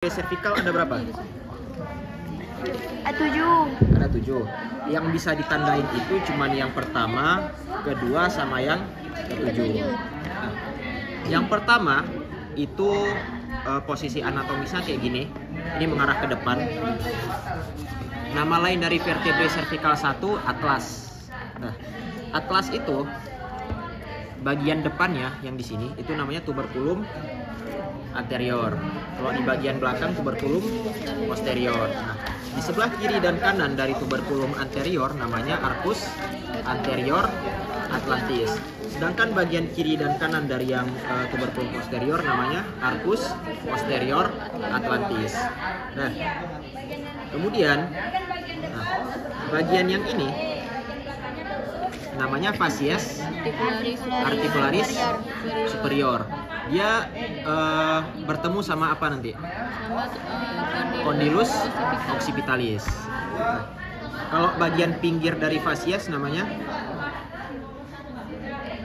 Cervical ada berapa? Ada 7. Ada 7. Yang bisa ditandain itu cuman yang pertama, kedua, sama yang ketujuh. Nah, yang pertama itu posisi anatomisnya kayak gini. Ini mengarah ke depan. Nama lain dari vertebrae cervical 1, atlas. Nah, atlas itu bagian depannya yang di sini itu namanya tuberculum anterior. Kalau di bagian belakang tuberculum posterior. Nah, di sebelah kiri dan kanan dari tuberculum anterior namanya arcus anterior atlantis. Sedangkan bagian kiri dan kanan dari yang tuberculum posterior namanya arcus posterior atlantis. Nah, kemudian bagian yang ini namanya facies articularis superior. Dia bertemu sama apa nanti? Condylus occipitalis. Nah, kalau bagian pinggir dari facies namanya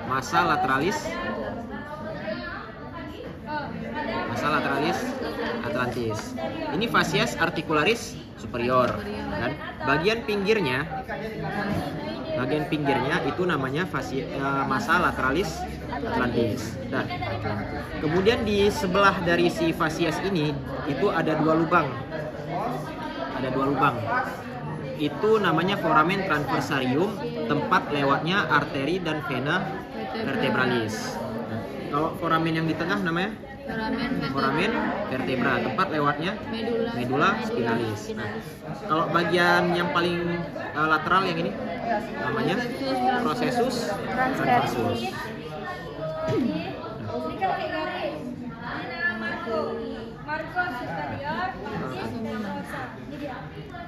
massa lateralis atlantis. Ini facies articularis superior. Dan bagian pinggirnya itu namanya massa lateralis atlantis. Nah, kemudian di sebelah dari si facies ini itu ada dua lubang. Itu namanya foramen transversarium, tempat lewatnya arteri dan vena vertebralis. Nah, kalau foramen yang di tengah namanya foramen vertebra, tempat lewatnya medulla spinalis. Nah, kalau bagian yang paling lateral yang ini namanya processus transversus.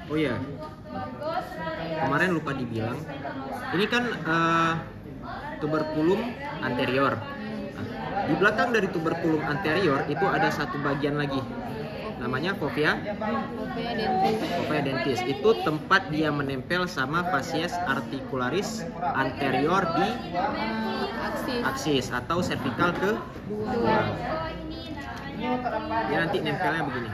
Oh iya, kemarin lupa dibilang, ini kan tuberculum anterior. Di belakang dari tuberculum anterior itu ada satu bagian lagi, namanya fovea dentis. Itu tempat dia menempel sama facies articularis anterior di aksis atau cervical ke dua. Dia nanti nempelnya begini.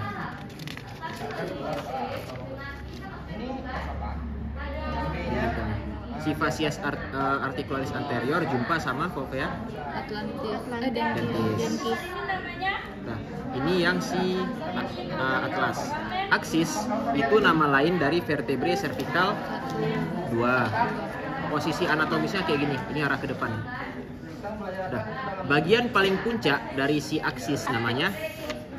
Si facies articularis anterior jumpa sama fovea dentis. Nah, ini yang si atlas. Aksis itu nama lain dari vertebrae cervical 2. Posisi anatomisnya kayak gini. Ini arah ke depan. Nah, bagian paling puncak dari si aksis namanya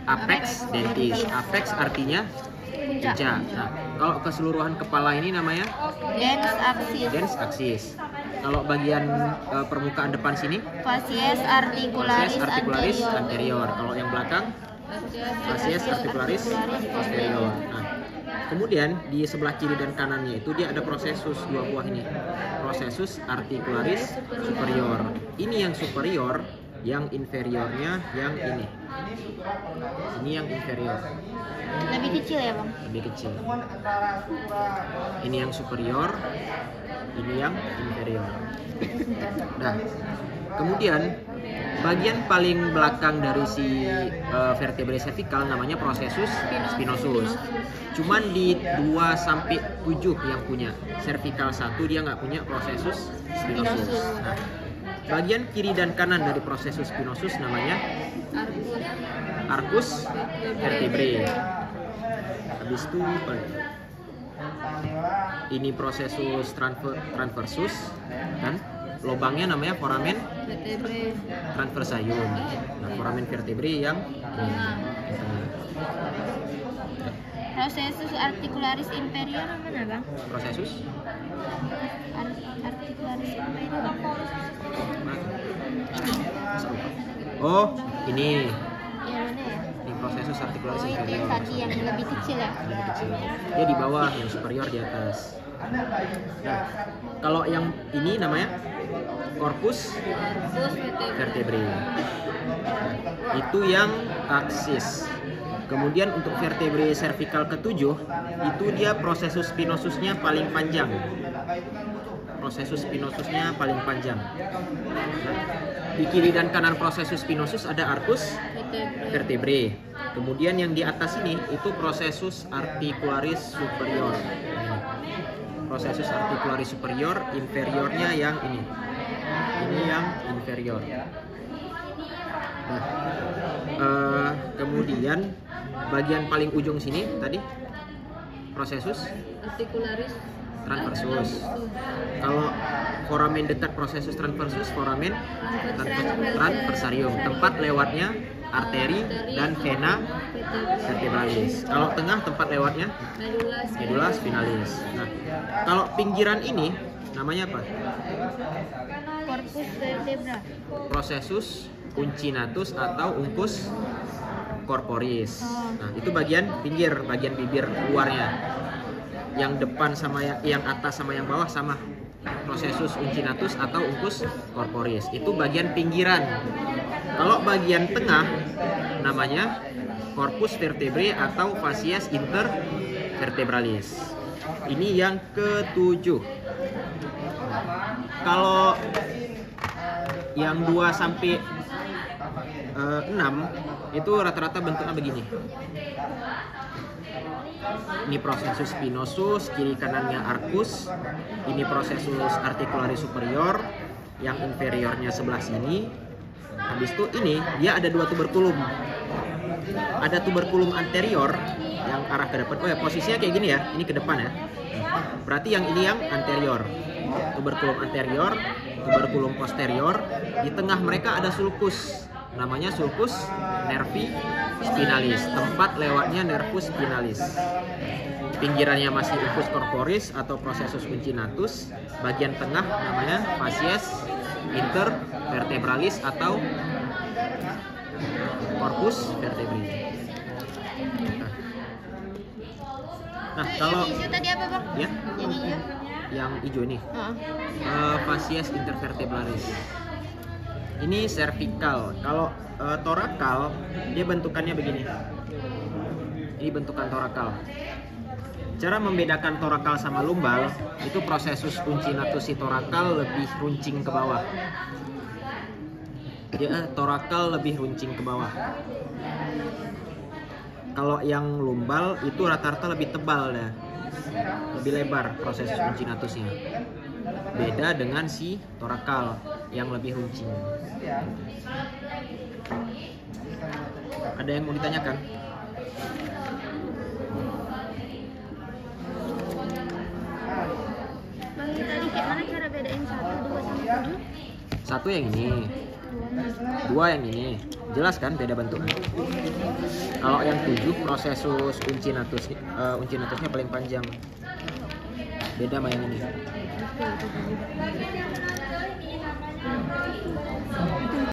apex dentis. Apex artinya puncak. Nah, kalau keseluruhan kepala ini namanya dens aksis. Kalau bagian permukaan depan sini Facies articularis anterior. Kalau yang belakang facies articularis posterior. Nah, kemudian di sebelah kiri dan kanannya itu dia ada processus, dua buah ini. Processus articularis superior. Ini yang superior, yang inferiornya yang ini. Ini yang inferior. Lebih kecil ya, Bang? Lebih kecil. Ini yang superior, ini yang inferior. Nah, kemudian bagian paling belakang dari si vertebrae cervical namanya processus spinosus. Cuman di 2 sampai 7 yang punya. Cervical 1 dia nggak punya processus spinosus. Nah, bagian kiri dan kanan dari processus spinosus namanya arcus vertebrae. Habis itu ini processus transversus dan lubangnya namanya foramen transversarium. Nah, foramen vertebrae yang tengah. Processus articularis inferior mana, Bang? Processus Articularis inferior. Oh, ini. Yang mana ya? Ini processus articularis Oh, itu inferior. yang tadi yang lebih kecil ya? Lebih kecil. Dia di bawah, yang superior di atas. Nah, kalau yang ini namanya corpus vertebrae. Itu yang aksis. Kemudian untuk vertebrae cervical ke-7 itu dia processus spinosusnya paling panjang. Processus spinosusnya paling panjang. Nah, di kiri dan kanan processus spinosus ada arcus vertebrae. Kemudian yang di atas ini itu processus articularis superior. Processus articularis superior, inferiornya yang ini. Ini yang inferior. Nah, kemudian bagian paling ujung sini tadi processus Articularis transversus. Kalau foramen dekat processus transversus, foramen transversarium, tempat lewatnya arteri dan vena vertebralis. Kalau tengah tempat lewatnya medula spinalis. Nah, kalau pinggiran ini namanya apa? corpus vertebra. Processus uncinatus atau uncus corporis. Nah, itu bagian pinggir, bagian bibir luarnya. Yang depan sama yang atas sama yang bawah sama. Processus uncinatus atau uncus corporis. Itu bagian pinggiran. Kalau bagian tengah namanya corpus vertebrae atau fascies intervertebralis. Ini yang ke-7. Kalau yang 2 sampai 6 itu rata-rata bentuknya begini. Ini processus spinosus, kiri kanannya arcus. Ini processus articularis superior, yang inferiornya sebelah sini. Habis itu ini dia ada 2 tuberculum. Ada tuberculum anterior yang arah ke depan. Oh ya, posisinya kayak gini ya. Ini ke depan ya. Berarti yang ini yang anterior. Tuberculum anterior, tuberculum posterior. Di tengah mereka ada sulcus. Namanya sulcus nervi spinalis, tempat lewatnya nervus spinalis. Pinggirannya masih uncus corporis atau processus uncinatus. Bagian tengah namanya fascies intervertebralis atau corpus vertebrae. Nah, kalau Yang hijau tadi apa, Bang? ya, Yang hijau? yang hijau ini fascies intervertebralis. Ini cervical. Kalau thoracal dia bentukannya begini. Ini bentukan thoracal. Cara membedakan thoracal sama lumbal itu processus uncinatus si thoracal lebih runcing ke bawah. Dia thoracal lebih runcing ke bawah. Kalau yang lumbal itu rata-rata lebih tebal dah. Lebih lebar processus uncinatusnya. Beda dengan si thoracal yang lebih runcing. Ada yang mau ditanyakan? Bang, ini tadi kayak mana cara bedain 1, 2, sama 7? Satu yang ini, 2 yang ini. Jelas kan beda bentuknya. Kalau yang 7 processus uncinatusnya paling panjang. Beda sama yang ini.